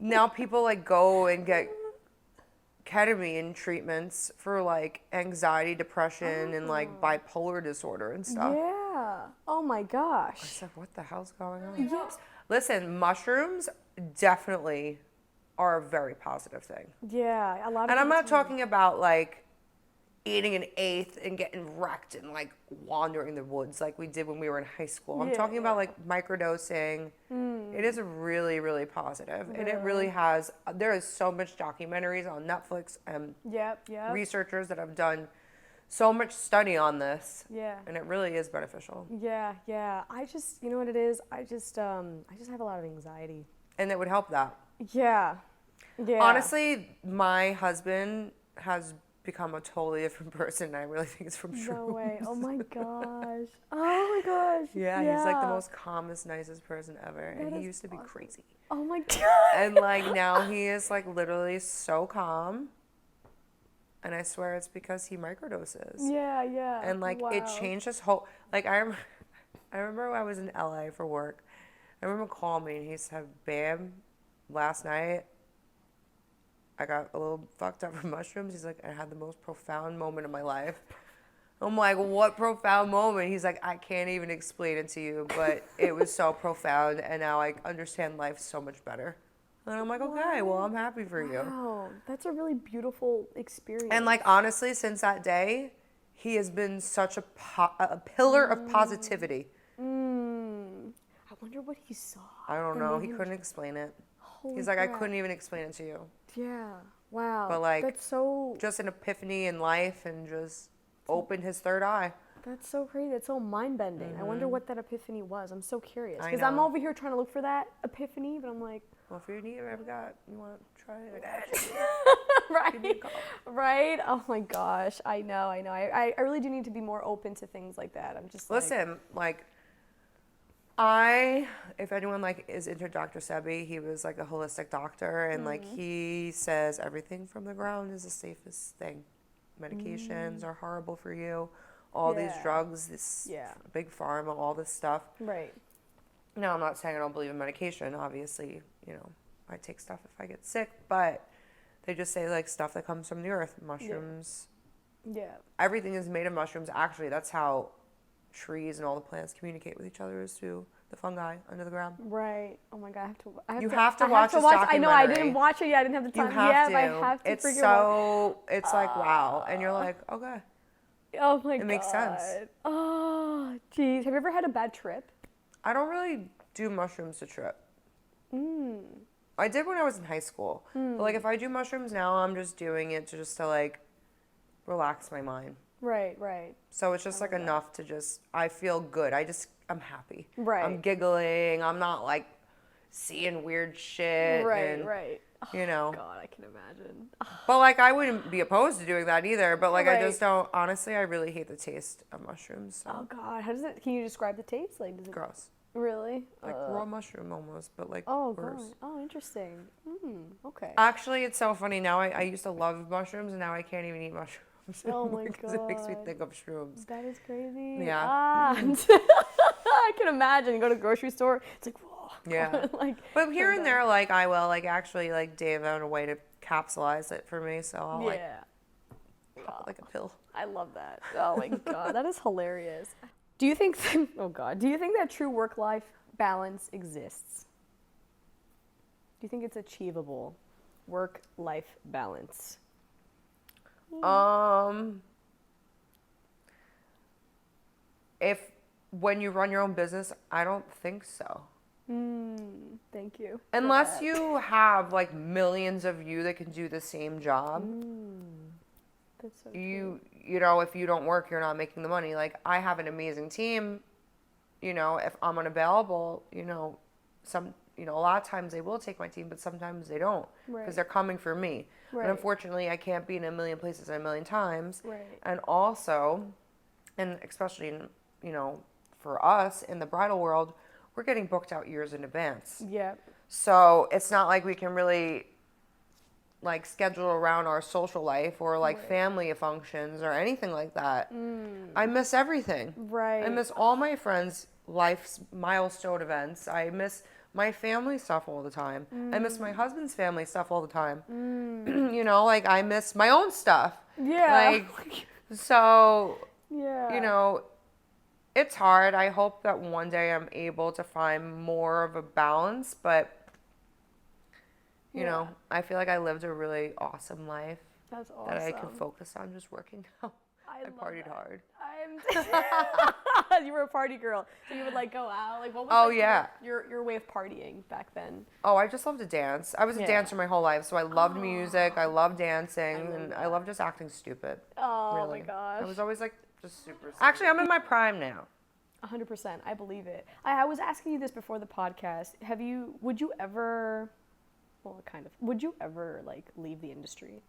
Now people like go and get ketamine treatments for like anxiety, depression, and like bipolar disorder and stuff. Yeah. Oh my gosh. I said, what the hell's going on? Yes. Listen, mushrooms definitely are a very positive thing. Yeah, a lot of And I'm people not talking about like eating an eighth and getting wrecked and like wandering the woods like we did when we were in high school. I'm talking about like microdosing. It is really, really positive. And it really has, there is so much documentaries on Netflix and Yep. researchers that have done so much study on this. Yeah. And it really is beneficial. Yeah. I just, you know what it is? I just have a lot of anxiety. And it would help that. Yeah. Honestly, my husband has become a totally different person. I really think it's from shrooms. No way. Oh my gosh. Yeah, he's like the most calmest, nicest person ever. And he used to be crazy. Oh my god. And like now he is like literally so calm. And I swear it's because he microdoses. Yeah. And like it changed his whole, like I remember when I was in LA for work. I remember calling me and he said, babe, last night I got a little fucked up from mushrooms. He's like, I had the most profound moment of my life. I'm like, what profound moment? He's like, I can't even explain it to you, but it was so profound, and now I understand life so much better. And I'm like, okay, well, I'm happy for you. Wow, that's a really beautiful experience. And like, honestly, since that day, he has been such a pillar of positivity. I wonder what he saw. I don't know. He couldn't explain it. He's like, I couldn't even explain it to you. Yeah. Wow. But like, that's so. Just an epiphany in life and just opened his third eye. That's so crazy. That's so mind bending. I wonder what that epiphany was. I'm so curious I because I'm know. over here trying to look for that epiphany, but I'm like, Well, if you want to try it, I got you. right, right. Oh my gosh, I know. I really do need to be more open to things like that. I'm just Listen, like if anyone like is into Dr. Sebi, he was like a holistic doctor, and like he says everything from the ground is the safest thing. Medications are horrible for you. All these drugs, this big pharma, all this stuff. Right. Now, I'm not saying I don't believe in medication. Obviously, you know, I take stuff if I get sick, but they just say like stuff that comes from the earth, mushrooms. Yeah. Everything is made of mushrooms. Actually, that's how trees and all the plants communicate with each other, is through the fungi under the ground. Right. Oh my god, I have You to have to watch this I know I documentary. didn't watch it yet. I didn't have the time. You have to. I have to It's freaking so, it's like, wow. And you're like, okay. Oh my god. It makes sense. Oh, geez. Have you ever had a bad trip? I don't really do mushrooms to trip. I did when I was in high school. But like if I do mushrooms now, I'm just doing it to like relax my mind. Right. So it's just like enough to just, I feel good. I'm happy. Right. I'm giggling. I'm not like seeing weird shit. And, Right. you know. God, I can imagine. But like I wouldn't be opposed to doing that either. But like I Right. just don't, honestly, I really hate the taste of mushrooms. So. Oh god, how does it? Can you describe the taste? Like, does it? Gross. Really? Like raw mushroom almost, but like Oh worse. god. Oh, interesting. Okay. Actually, it's so funny. Now I used to love mushrooms, and now I can't even eat mushrooms. Oh my Because it makes me God. think of shrooms. That is crazy. Yeah. Ah. I can imagine. You go to a grocery store. It's like, whoa. Yeah. like. But here and there, like I will like actually like Dave found a way to capsulize it for me, so I'll like Yeah. pop it like a pill. I love that. Oh my God, that is hilarious. Do you think, oh God, do you think that true work-life balance exists? Do you think it's achievable? Work-life balance. If when you run your own business, I don't think so. Thank you. Unless you have like millions of you that can do the same job. That's so You know, if you don't work, you're not making the money. Like I have an amazing team, you know, if I'm unavailable, you know, a lot of times they will take my team, but sometimes they don't because Right. they're coming for me. Right. And unfortunately, I can't be in a million places a million times. Right. And also, and especially in, you know, for us in the bridal world, we're getting booked out years in advance. Yeah. So it's not like we can really like schedule around our social life or like Right. family functions or anything like that. I miss everything. Right. I miss all my friends' life's milestone events. I miss my family stuff all the time. I miss my husband's family stuff all the time. You know, like I miss my own stuff. Yeah. Like, so, Yeah. you know, it's hard. I hope that one day I'm able to find more of a balance, but you know, I feel like I lived a really awesome life That's awesome. that I could focus on just working now. I love partied that. hard. You were a party girl, so you would like go out. Like, what was Oh, like, yeah. your way of partying back then? Oh, I just love to dance. I was a Yeah. dancer my whole life, so I loved music. I loved dancing, and I that. love just acting stupid. Oh Really. my gosh. I was always like just super. Actually, I'm in my prime now. 100%. I believe it. I was asking you this before the podcast. Would you ever, well, kind of, would you ever like leave the industry?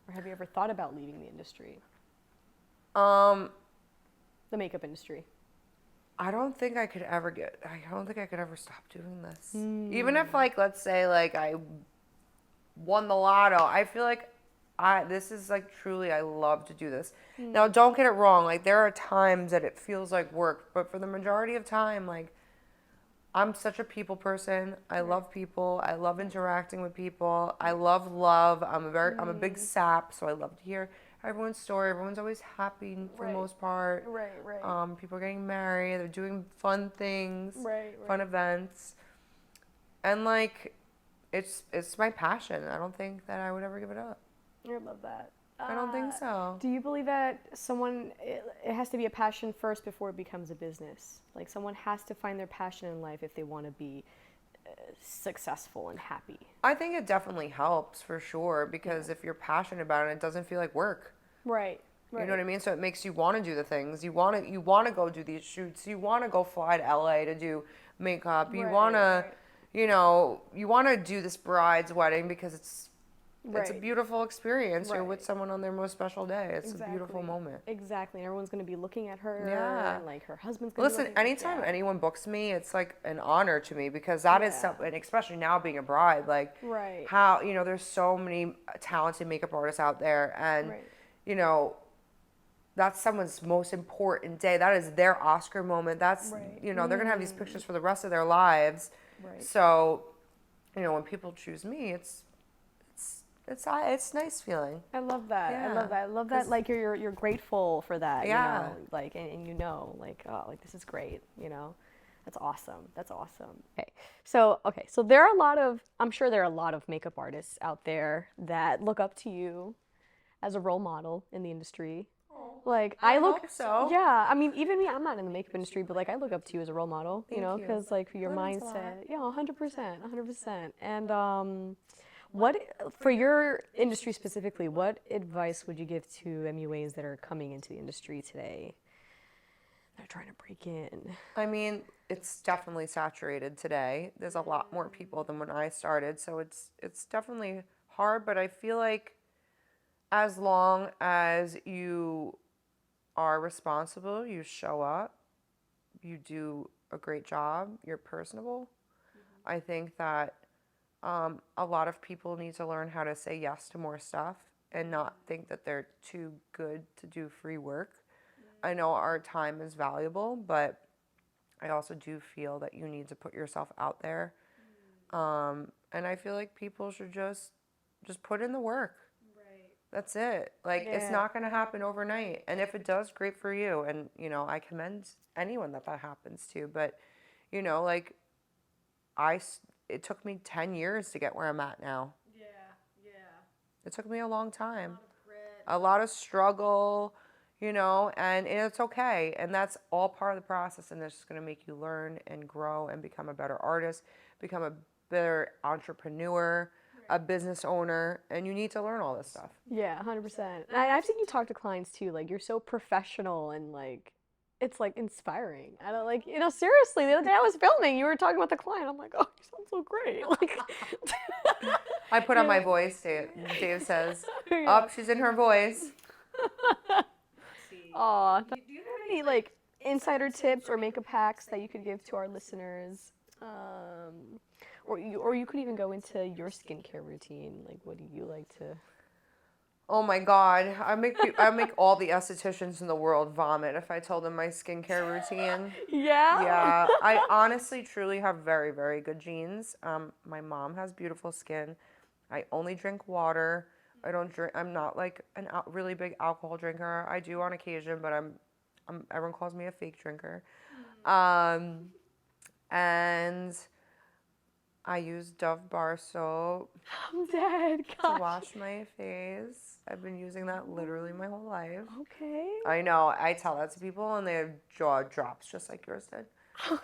Or have you ever thought about leaving the industry? The makeup industry. I don't think I could ever stop doing this. Even if like, let's say like I won the lotto, I feel like this is like truly, I love to do this. Now, don't get it wrong. Like there are times that it feels like work, but for the majority of time, like I'm such a people person. I love people. I love interacting with people. I love love. I'm a big sap, so I love to hear everyone's story. Everyone's always happy for the most part. Right. People are getting married. They're doing fun things, Right. fun events, and like, it's my passion. I don't think that I would ever give it up. I love that. I don't think so. Do you believe that it has to be a passion first before it becomes a business? Like someone has to find their passion in life if they want to be successful and happy. I think it definitely helps for sure because if you're passionate about it, it doesn't feel like work. Right. You know what I mean? So it makes you want to do the things. You want to go do these shoots. You want to go fly to LA to do makeup. You want to, you know, you want to do this bride's wedding because it's a beautiful experience. You're with someone on their most special day. It's a beautiful moment. Exactly. And everyone's going to be looking at her. Yeah. And like her husband's going to be Listen, anytime anyone books me, it's like an honor to me because that is something, and especially now being a bride, like how, you know, there's so many talented makeup artists out there and, you know, that's someone's most important day. That is their Oscar moment. That's, you know, they're going to have these pictures for the rest of their lives. So, you know, when people choose me, it's a nice feeling. I love that. Yeah. I love that. I love that. Like you're grateful for that. Yeah. You know, like and you know, like oh, like this is great. You know, that's awesome. That's awesome. Okay. So there are I'm sure there are a lot of makeup artists out there that look up to you as a role model in the industry. Like I look hope so. Yeah, I mean, even me, I'm not in the makeup industry, but like I look up to you as a role model. Thank you know, you. because like your That means a lot. mindset. Yeah, 100%. And what, for your industry specifically, what advice would you give to MUAs that are coming into the industry today? They're trying to break in. I mean, it's definitely saturated today. There's a lot more people than when I started, so it's definitely hard, but I feel like as long as you are responsible, you show up, you do a great job, you're personable, I think that a lot of people need to learn how to say yes to more stuff and not think that they're too good to do free work. I know our time is valuable, but I also do feel that you need to put yourself out there. And I feel like people should just just put in the work. Right. That's it. Like, it's Yeah. not going to happen overnight. And if it does, great for you. And, I commend anyone that happens to. But, like, it took me 10 years to get where I'm at now. Yeah, yeah. It took me a long time. A lot of grit. A lot of struggle, and it's okay. And that's all part of the process. And it's just going to make you learn and grow and become a better artist, become a better entrepreneur, a business owner. And you need to learn all this stuff. Yeah, 100%. And I've seen you talk to clients too. Like, you're so professional and like, it's like inspiring. I don't like, seriously, the other day I was filming, you were talking about the client. I'm like, oh, you sound so great. Like, I put on my voice, Dave says. Yeah. She's in her voice. Aw. Do you have any like insider tips or makeup hacks that you could give to our listeners? Or you could even go into your skincare routine. Like, what do you like to? Oh my God, I make all the estheticians in the world vomit if I told them my skincare routine. Yeah. Yeah, I honestly, truly have very, very good genes. My mom has beautiful skin. I only drink water. I don't drink. I'm not like a really big alcohol drinker. I do on occasion, but everyone calls me a fake drinker. And I use Dove bar soap I'm dead. to Gosh. wash my face. I've been using that literally my whole life. Okay. I know. I tell that to people, and their jaw drops just like yours did. No.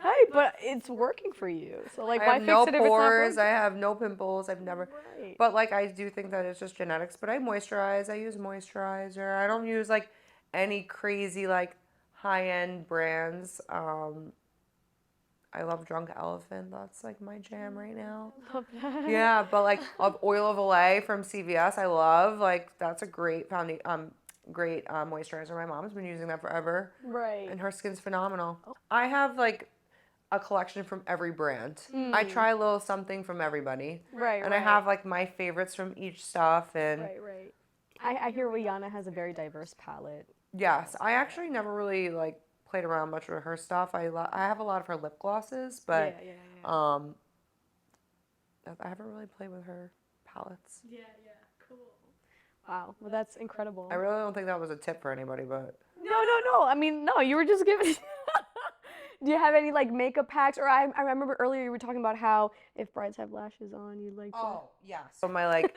Hey, but it's working for you. So like, I why have fix no it if it's not pores. working? I have no pimples. I've never. Right. But like, I do think that it's just genetics. But I moisturize. I use moisturizer. I don't use like any crazy like high end brands. I love Drunk Elephant. That's like my jam right now. Love that. Yeah, but like Oil of Olay from CVS, I love. Like that's a great great moisturizer. My mom's been using that forever, Right. and her skin's phenomenal. I have like a collection from every brand. I try a little something from everybody, Right. and I have like my favorites from each stuff. And Right. I hear Rihanna has a very diverse palette. yes, I actually never really like played around much with her stuff. I have a lot of her lip glosses, but Yeah. I haven't really played with her palettes. Yeah. Cool. Wow. Well, that's incredible. I really don't think that was a tip for anybody, but No. I mean, no, you were just giving. Do you have any like makeup hacks? Or I remember earlier you were talking about how if brides have lashes on, you'd like to. yeah. So my like,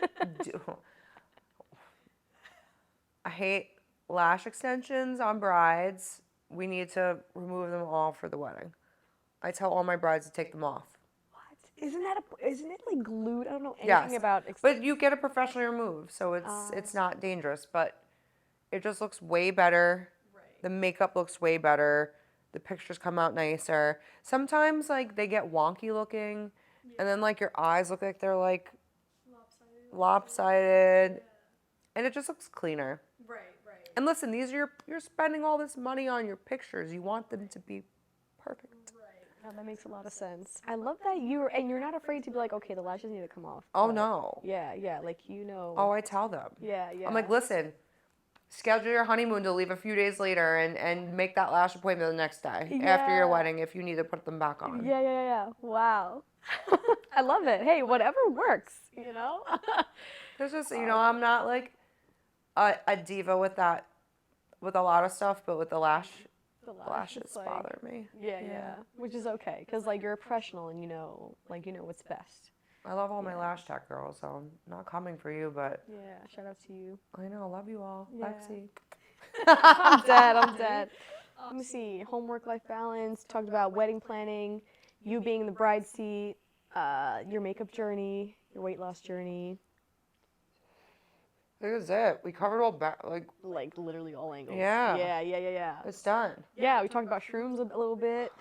I hate lash extensions on brides. We need to remove them all for the wedding. I tell all my brides to take them off. What? Isn't it like glued? I don't know anything Yes, about. but you get it professionally removed, so it's not dangerous. But it just looks way better. Right. The makeup looks way better. The pictures come out nicer. Sometimes like they get wonky looking, and then like your eyes look like they're like lopsided, and it just looks cleaner. Right. And listen, you're spending all this money on your pictures. You want them to be perfect. No, that makes a lot of sense. I love that you're not afraid to be like, okay, the lashes need to come off. Oh but- no. Yeah, like you know. Oh, I tell them. Yeah. I'm like, listen, schedule your honeymoon to leave a few days later and make that lash appointment the next day after your Yeah. wedding if you need to put them back on. Yeah. Wow. I love it. Hey, whatever works, you know? There's just, I'm not like a diva with that, with a lot of stuff, but with the lashes it's like- bother me. Yeah. Which is okay, because like you're a professional and you know what's best. I love all my lash tech girls, so I'm not coming for you, but Yeah, shout out to you. I know, love you all. Yeah. Lexi. I'm dead. Let me see. Homework, life balance. Talked about wedding planning, you being in the bride seat, your makeup journey, your weight loss journey. That is it. We covered all Like literally all angles. Yeah. Yeah. it's done. Yeah, we talked about shrooms a little bit.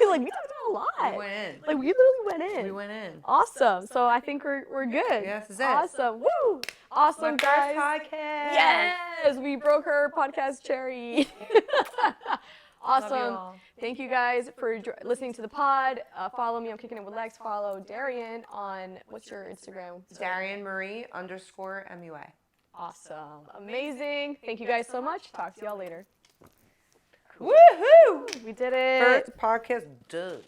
Like we talked about a lot. We went in. Like we literally went in. We went in. Awesome. So I think we're good. Yes, this is it. Awesome. Woo! Awesome, My guys. first podcast. Yes, we broke her podcast cherry. Awesome. Love you all. Thank you guys for listening to the pod. Follow me. I'm Kicking It with Lex. Follow Darian on, what's your Instagram? Darian Marie _MUA. Awesome. Amazing. Thank you guys so much. Talk to y'all later. Woohoo! We did it. First podcast done.